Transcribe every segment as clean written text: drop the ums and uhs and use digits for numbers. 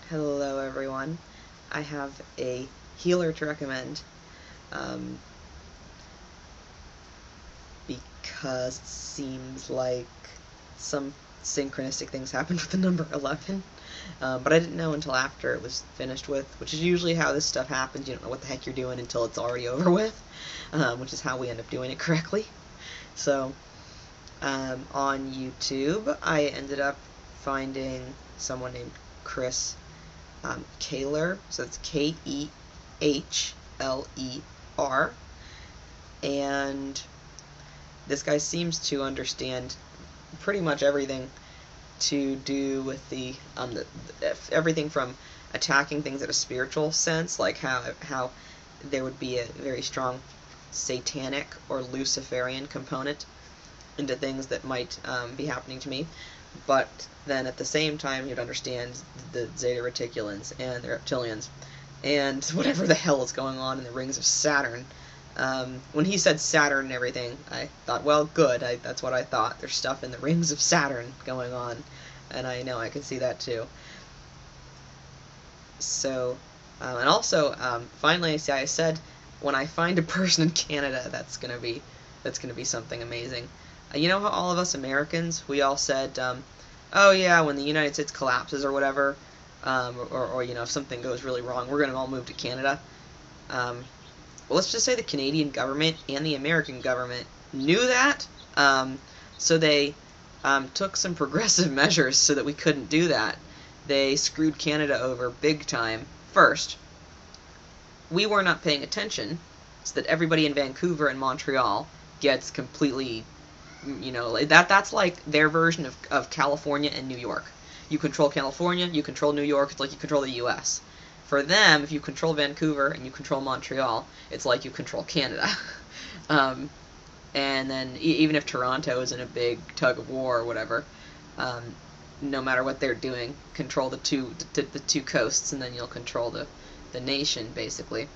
Hello everyone. I have a healer to recommend um, because it seems like some synchronistic things happened with the number 11. But I didn't know until after it was finished with, which is usually how this stuff happens. You don't know what the heck you're doing until it's already over with, which is how we end up doing it correctly. So on YouTube, I ended up finding someone named Chris Kahler, so it's K-E-H-L-E-R, and this guy seems to understand pretty much everything to do with everything from attacking things at a spiritual sense, like how there would be a very strong satanic or Luciferian component into things that might be happening to me, but then at the same time you'd understand the Zeta Reticulans and the Reptilians and whatever the hell is going on in the rings of Saturn. When he said Saturn and everything, I thought, well, good, that's what I thought. There's stuff in the rings of Saturn going on, and I know I can see that too. So, and also, finally, I said, when I find a person in Canada, that's gonna be something amazing. You know how all of us Americans, we all said, oh yeah, when the United States collapses or whatever, or you know, if something goes really wrong, we're gonna all move to Canada. Well, let's just say the Canadian government and the American government knew that, so they took some progressive measures so that we couldn't do that. They screwed Canada over big time. First, we were not paying attention, so that everybody in Vancouver and Montreal gets completely, you know, that's like their version of California and New York. You control California, you control New York, it's like you control the U.S. For them, if you control Vancouver and you control Montreal, it's like you control Canada. And then even if Toronto is in a big tug of war or whatever, no matter what they're doing, control the two coasts, and then you'll control the nation, basically.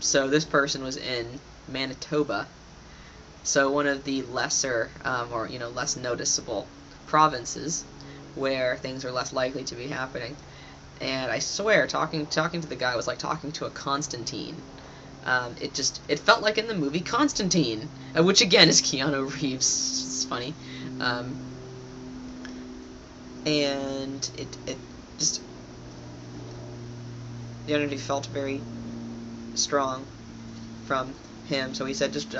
So this person was in Manitoba, so one of the lesser, or you know, less noticeable provinces where things are less likely to be happening. And I swear, talking to the guy was like talking to a Constantine. It felt like in the movie Constantine, which again is Keanu Reeves. It's funny. And it just, the energy felt very strong from him. So he said, just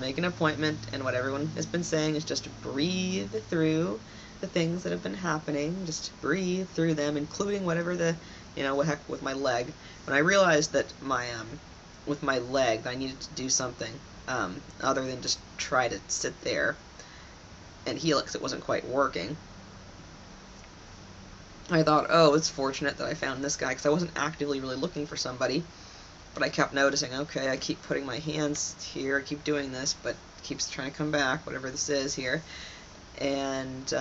make an appointment, and what everyone has been saying is just breathe through the things that have been happening. Just breathe through them, including whatever the, you know, what heck with my leg. When I realized that with my leg, I needed to do something other than just try to sit there and heal it, because it wasn't quite working. I thought, oh, it's fortunate that I found this guy, because I wasn't actively really looking for somebody, but I kept noticing, okay, I keep putting my hands here, I keep doing this, but it keeps trying to come back, whatever this is here. And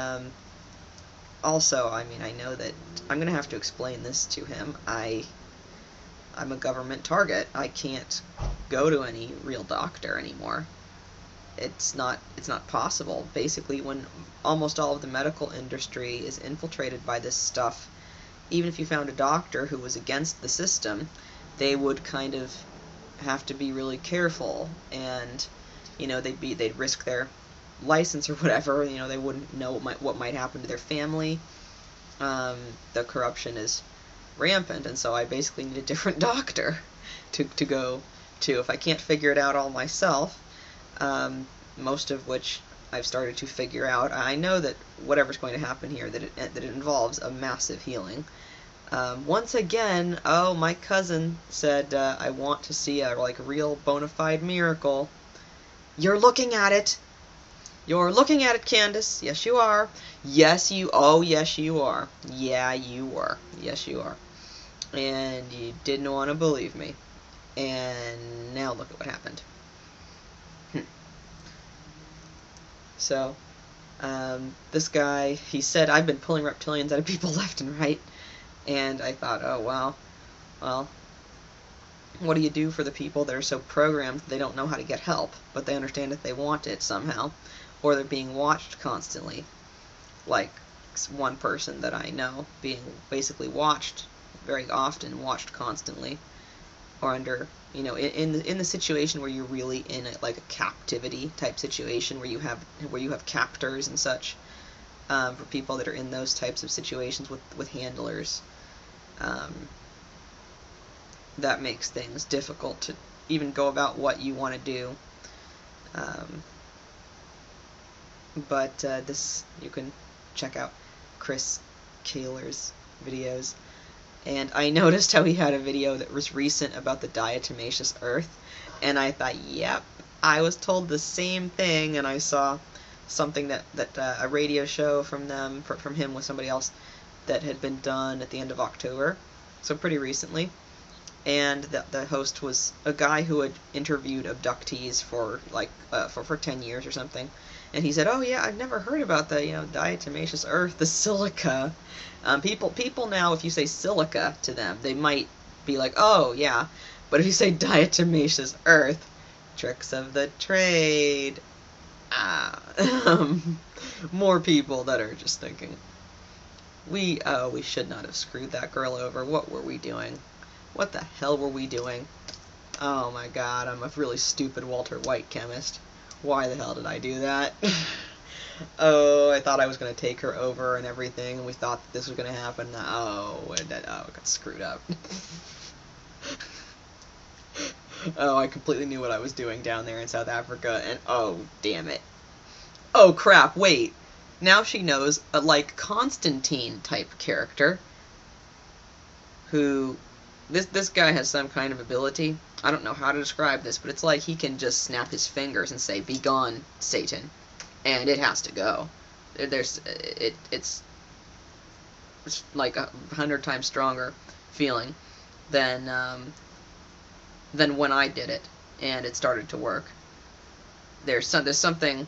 also, I mean, I know that I'm going to have to explain this to him. I'm a government target. I can't go to any real doctor anymore. It's not possible. Basically, when almost all of the medical industry is infiltrated by this stuff, even if you found a doctor who was against the system, they would kind of have to be really careful, and you know, they'd risk their license or whatever. You know, they wouldn't know what might happen to their family. The corruption is rampant, and so I basically need a different doctor to go to if I can't figure it out all myself. Most of which I've started to figure out. I know that whatever's going to happen here, that it involves a massive healing. Once again, oh, my cousin said, I want to see a real bona fide miracle. You're looking at it. You're looking at it, Candace. Yes, you are. Yes, you are. Yeah, you were. Yes, you are. And you didn't want to believe me. And now look at what happened. So, this guy, he said, I've been pulling reptilians out of people left and right. And I thought, oh, wow, well, what do you do for the people that are so programmed they don't know how to get help, but they understand that they want it somehow, or they're being watched constantly? Like, one person that I know being basically watched very often, watched constantly, or under, you know, in the situation where you're really in like a captivity type situation where you have captors and such. For people that are in those types of situations with handlers, that makes things difficult to even go about what you want to do. But this, you can check out Chris Kaler's videos. And I noticed how he had a video that was recent about the diatomaceous earth, and I thought, yep, I was told the same thing, and I saw something that a radio show from him with somebody else that had been done at the end of October, so pretty recently. And the host was a guy who had interviewed abductees for like for 10 years or something, and he said, "Oh yeah, I've never heard about the diatomaceous earth, the silica." People now, if you say silica to them, they might be like, "Oh yeah," but if you say diatomaceous earth, tricks of the trade. More people that are just thinking, we should not have screwed that girl over. What were we doing? What the hell were we doing? Oh my god, I'm a really stupid Walter White chemist. Why the hell did I do that? Oh, I thought I was going to take her over and everything, and we thought that this was going to happen. Oh, it got screwed up. Oh, I completely knew what I was doing down there in South Africa, and oh, damn it. Oh, crap, wait. Now she knows a, like, Constantine-type character, who... This guy has some kind of ability. I don't know how to describe this, but it's like he can just snap his fingers and say, "Be gone, Satan," and it has to go. It's like 100 times stronger feeling than when I did it, and it started to work. There's something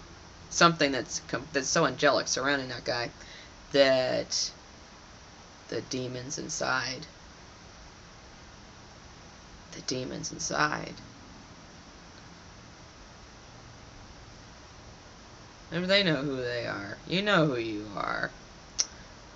that's so angelic surrounding that guy that the demons inside. The demons inside. And they know who they are. You know who you are.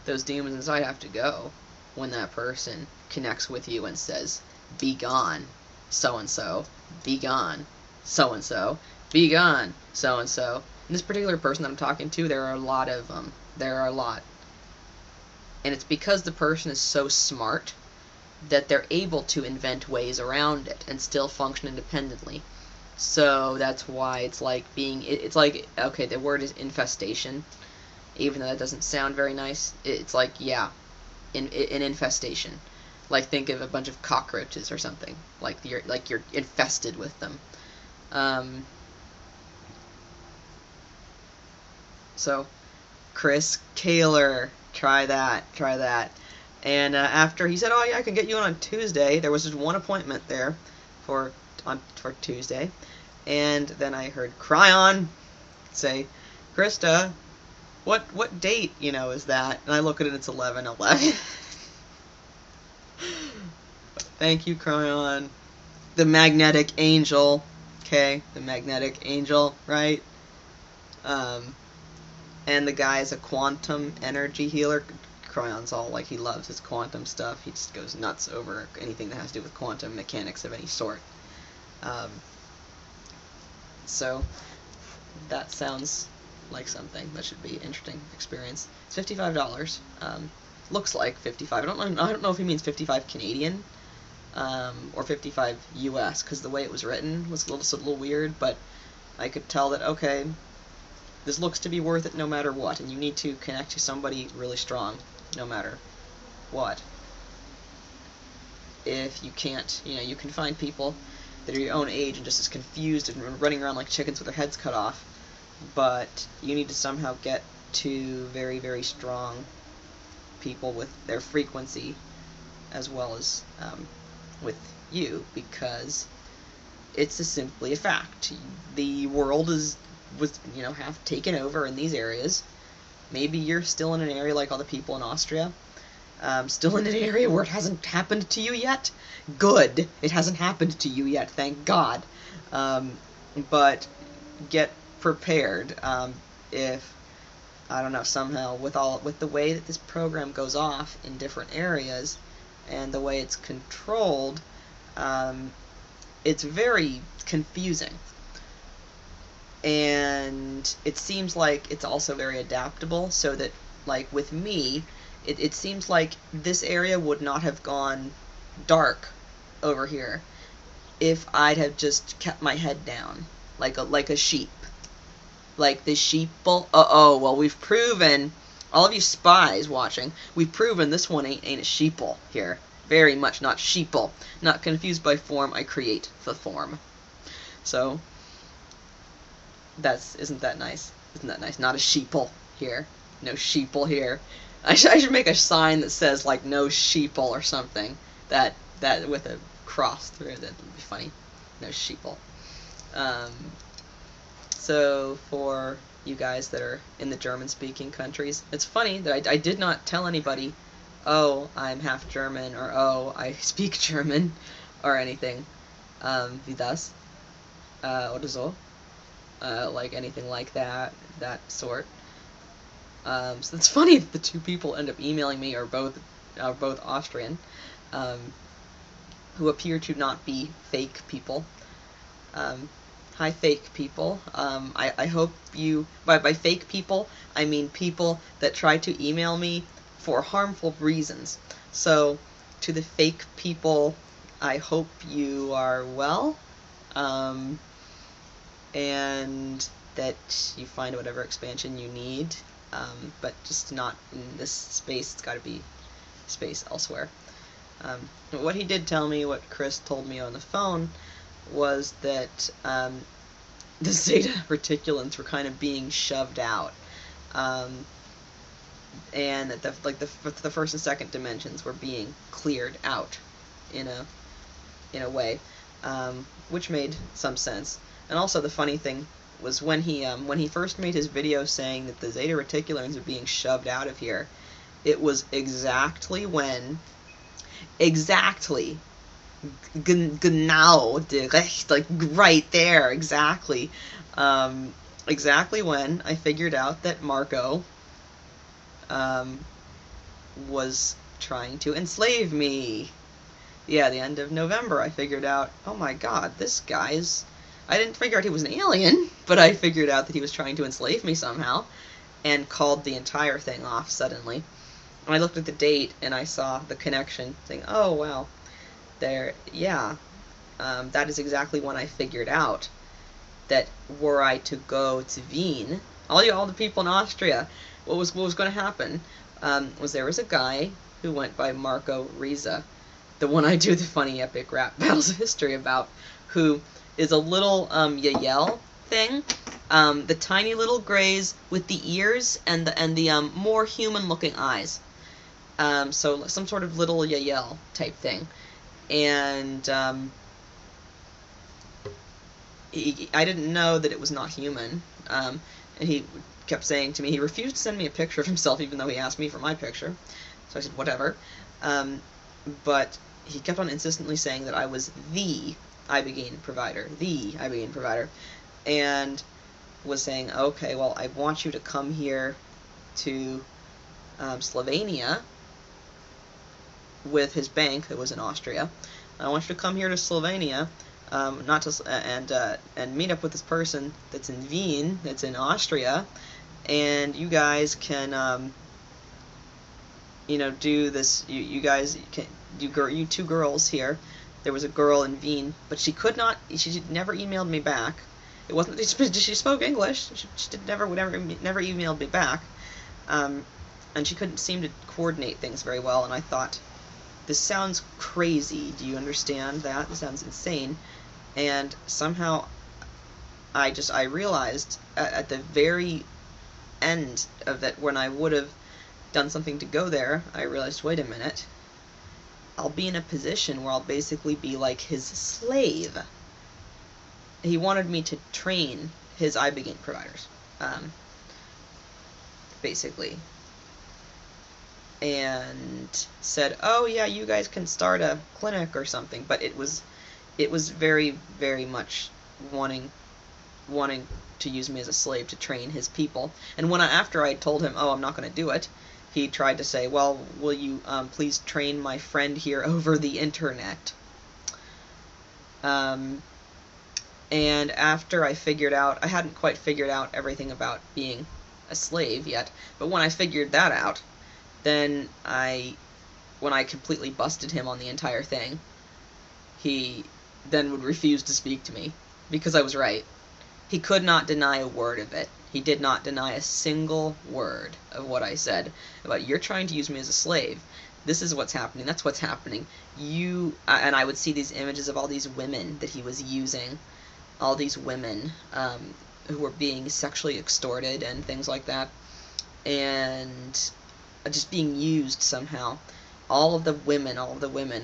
Those demons inside have to go when that person connects with you and says, "Be gone, so-and-so. Be gone, so-and-so. Be gone, so-and-so." And this particular person that I'm talking to, there are a lot of them. There are a lot. And it's because the person is so smart that they're able to invent ways around it and still function independently. So that's why it's like it's like, okay, the word is infestation, even though that doesn't sound very nice. It's like, yeah, an infestation. Like, think of a bunch of cockroaches or something. Like you're infested with them. So, Chris Kaler, try that. And after he said, "Oh yeah, I can get you on Tuesday," there was just one appointment there for Tuesday, and then I heard Cryon say, "Krista, what date is that?" And I look at it, it's 11/11. Thank you, Cryon, the magnetic angel. Okay, the magnetic angel, right? And the guy is a quantum energy healer. Cryon's all like, he loves his quantum stuff. He just goes nuts over anything that has to do with quantum mechanics of any sort. So that sounds like something that should be an interesting experience. It's $55. Looks like 55. I don't know if he means 55 Canadian or 55 US, because the way it was written was a little weird. But I could tell that, okay, this looks to be worth it no matter what, and you need to connect to somebody really strong no matter what. If you can't, you can find people that are your own age and just as confused and running around like chickens with their heads cut off, but you need to somehow get to very, very strong people with their frequency as well as with you, because it's simply a fact. The world was half taken over in these areas. Maybe you're still in an area like all the people in Austria, still in an area where it hasn't happened to you yet. Good, it hasn't happened to you yet, thank God. But get prepared. If I don't know, somehow with the way that this program goes off in different areas and the way it's controlled, it's very confusing. And it seems like it's also very adaptable, so that, like, with me, it seems like this area would not have gone dark over here if I'd have just kept my head down, like a sheep. Like the sheeple. Well, we've proven, all of you spies watching, we've proven this one ain't a sheeple here. Very much not sheeple. Not confused by form, I create the form. So, isn't that nice? Isn't that nice? Not a sheeple here. No sheeple here. I should make a sign that says, like, no sheeple or something. That with a cross through it. That would be funny. No sheeple. So for you guys that are in the German-speaking countries, it's funny that I did not tell anybody, oh, I'm half German, or oh, I speak German, or anything. Wie das? Oder so. Like anything like that sort. So it's funny that the two people end up emailing me are both Austrian, who appear to not be fake people. Hi, fake people. I hope you, by fake people, I mean people that try to email me for harmful reasons. So, to the fake people, I hope you are well, and that you find whatever expansion you need, but just not in this space. It's got to be space elsewhere. What he did tell me, what Chris told me on the phone, was that the zeta reticulans were kind of being shoved out, and that the first and second dimensions were being cleared out in a way, which made some sense. And also the funny thing was when he first made his video saying that the zeta reticulans are being shoved out of here, it was exactly genau direkt, like right there, exactly when I figured out that Marco was trying to enslave me. Yeah, the end of November I figured out, oh my god, this guy's... I didn't figure out he was an alien, but I figured out that he was trying to enslave me somehow, and called the entire thing off suddenly. And I looked at the date, and I saw the connection, saying, oh, wow, there, yeah, that is exactly when I figured out that were I to go to Wien, all the people in Austria, what was going to happen was there was a guy who went by Marco Riza, the one I do the funny epic rap battles of history about, who is a little Yael thing, the tiny little grays with the ears and the more human-looking eyes, so some sort of little Yael type thing, and I didn't know that it was not human, and he kept saying to me, he refused to send me a picture of himself even though he asked me for my picture, so I said whatever, but he kept on insistently saying that I was the ibogaine provider, and was saying, okay, well, I want you to come here to Slovenia with his bank that was in Austria. I want you to come here to Slovenia, and meet up with this person that's in Wien, that's in Austria, and you guys can, do this. You guys can, you two girls here. There was a girl in Wien, but she never emailed me back. It wasn't she spoke English. She never emailed me back, and she couldn't seem to coordinate things very well. And I thought, this sounds crazy. Do you understand that? This sounds insane. And somehow, I realized at the very end of that, when I would have done something to go there, I realized, wait a minute. I'll be in a position where I'll basically be like his slave. He wanted me to train his ibogaine providers, basically, and said, oh yeah, you guys can start a clinic or something, but it was very, very much wanting to use me as a slave to train his people. And after I told him, oh, I'm not going to do it, he tried to say, well, will you please train my friend here over the internet? And after I figured out, I hadn't quite figured out everything about being a slave yet, but when I figured that out, then when I completely busted him on the entire thing, he then would refuse to speak to me, because I was right. He could not deny a word of it. He did not deny a single word of what I said about, you're trying to use me as a slave. This is what's happening. That's what's happening. And I would see these images of all these women that he was using, all these women who were being sexually extorted and things like that, and just being used somehow. All of the women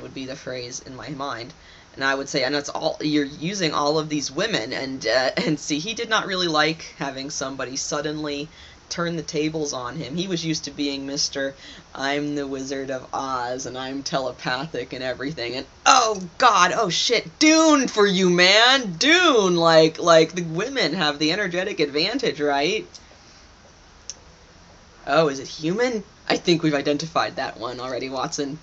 would be the phrase in my mind. And I would say, and that's all, you're using all of these women, and see, he did not really like having somebody suddenly turn the tables on him. He was used to being Mr. I'm the Wizard of Oz, and I'm telepathic and everything, and oh god, oh shit, Dune for you, man! Dune! Like the women have the energetic advantage, right? Oh, is it human? I think we've identified that one already, Watson.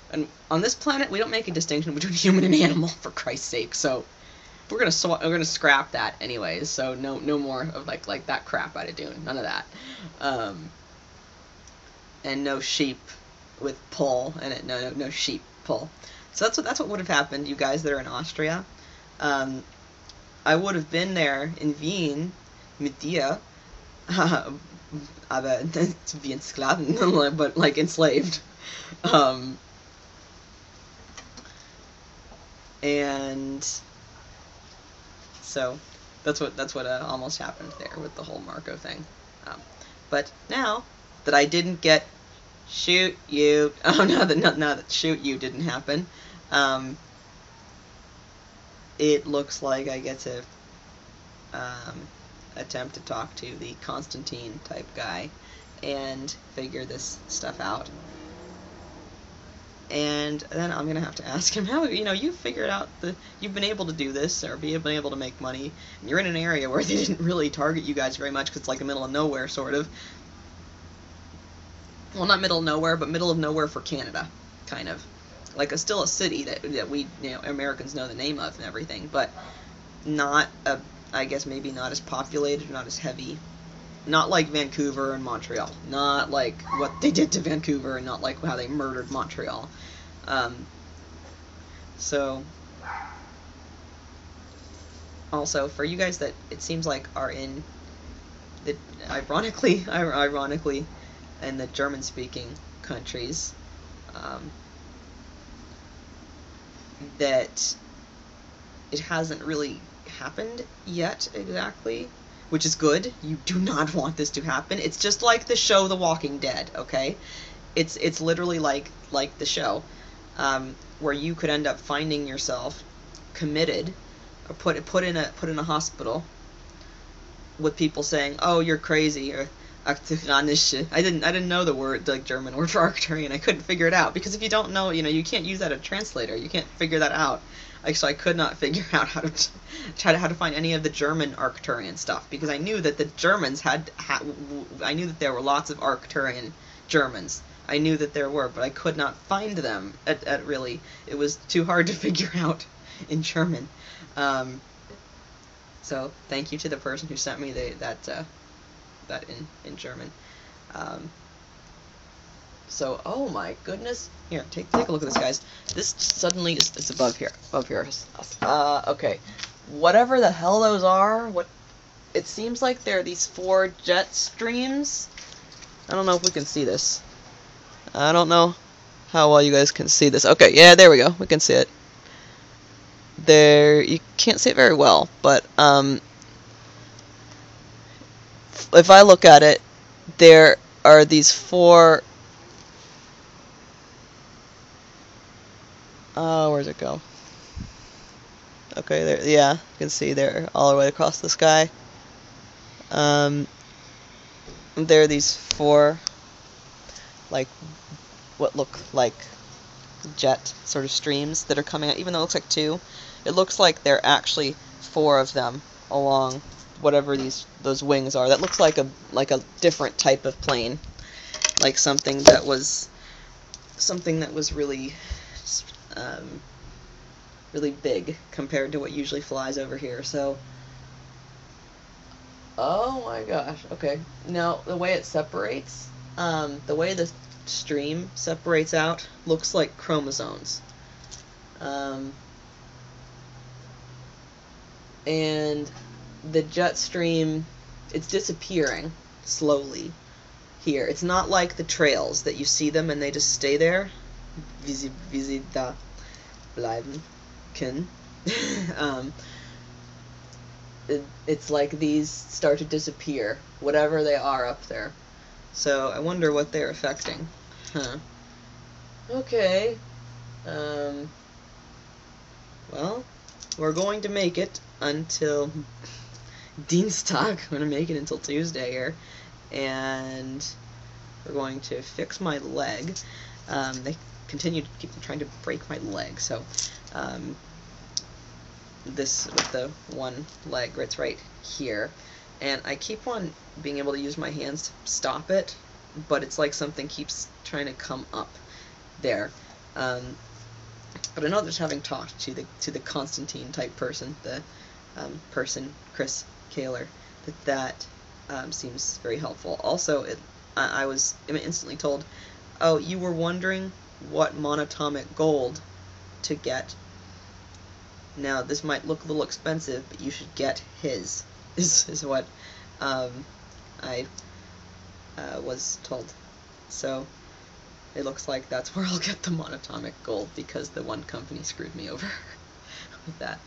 And on this planet, we don't make a distinction between human and animal, for Christ's sake. So we're gonna scrap that anyways. So no more of like that crap out of Dune. None of that. And no sheep with pull in it. No sheep pull. So that's what would have happened, you guys that are in Austria. I would have been there in Wien mit dir, aber wie ein Sklaven, but like enslaved. And so that's what almost happened there with the whole Marco thing. But now that I didn't get shoot you, now that shoot you didn't happen, it looks like I get to attempt to talk to the Constantine type guy and figure this stuff out. And then I'm gonna have to ask him, how, you figured out you've been able to do this, or been able to make money, and you're in an area where they didn't really target you guys very much, because it's like the middle of nowhere, sort of. Well, not middle of nowhere, but middle of nowhere for Canada, kind of. Like, still a city that we, Americans know the name of and everything, but not, I guess maybe not as populated, not as heavy. Not like Vancouver and Montreal. Not like what they did to Vancouver, and not like how they murdered Montreal. So, also, for you guys that it seems like are in the, ironically, in the German-speaking countries, that it hasn't really happened yet exactly, which is good. You do not want this to happen. It's just like the show The Walking Dead, okay? It's literally like the show, where you could end up finding yourself committed, or put in a hospital with people saying, "Oh, you're crazy," or arcturianische. I didn't know the word, like German word for Arcturian. I couldn't figure it out, because if you don't know, you can't use that as a translator. You can't figure that out. So I could not figure out how to find any of the German Arcturian stuff, because I knew that the Germans I knew that there were lots of Arcturian Germans. I knew that there were, but I could not find them at really. It was too hard to figure out in German. So thank you to the person who sent me that in German. So, oh my goodness. Here, take a look at this, guys. This suddenly is above here. Okay. Whatever the hell those are, it seems like there are these 4 jet streams. I don't know if we can see this. I don't know how well you guys can see this. Okay, yeah, there we go. We can see it. There, you can't see it very well, but if I look at it, there are these 4. Oh, where's it go? Okay, there. Yeah, you can see there all the way across the sky. There are these 4, like, what look like jet sort of streams that are coming out. Even though it looks like 2, it looks like there are actually 4 of them along whatever those wings are. That looks like a different type of plane, like something that was really really big compared to what usually flies over here. So, oh my gosh. Okay. Now the way it separates, the way the stream separates out looks like chromosomes. And the jet stream, it's disappearing slowly here. It's not like the trails that you see them and they just stay there. Wie da bleiben können. It's like these start to disappear, whatever they are up there. So I wonder what they're affecting. Huh. Okay. Well, we're going to make it until Dienstag. I'm going to make it until Tuesday here. And we're going to fix my leg. They continue to keep trying to break my leg. So, this with the one leg, it's right here. And I keep on being able to use my hands to stop it, but it's like something keeps trying to come up there. But I know that having talked to the Constantine type person, the person Chris Kaler, that seems very helpful. Also, I was instantly told, oh, you were wondering what monatomic gold to get. Now this might look a little expensive, but you should get his. Is what I was told. So it looks like that's where I'll get the monatomic gold, because the one company screwed me over with that,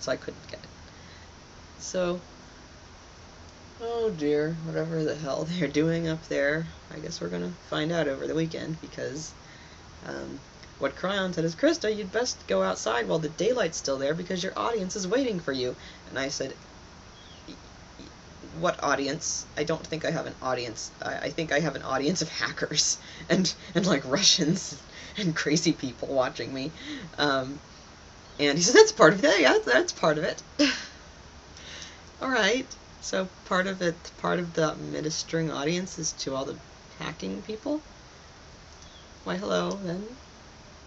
so I couldn't get it. So, oh dear, whatever the hell they're doing up there, I guess we're gonna find out over the weekend, because what Cryon said is, Krista, you'd best go outside while the daylight's still there, because your audience is waiting for you. And I said, what audience? I don't think I have an audience. I think I have an audience of hackers and like Russians and crazy people watching me. And he said, that's part of it. Yeah, that's part of it. Alright, so part of the administering audience is to all the hacking people? Why, hello, then.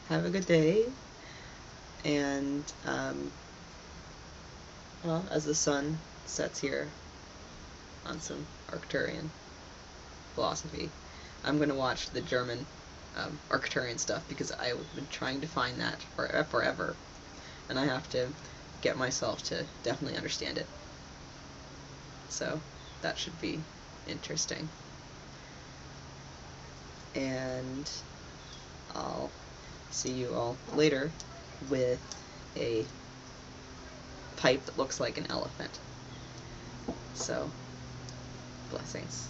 Have a good day. And, well, as the sun sets here on some Arcturian philosophy, I'm going to watch the German Arcturian stuff, because I've been trying to find that forever, and I have to get myself to definitely understand it. So that should be interesting. And I'll see you all later with a pipe that looks like an elephant. So, blessings.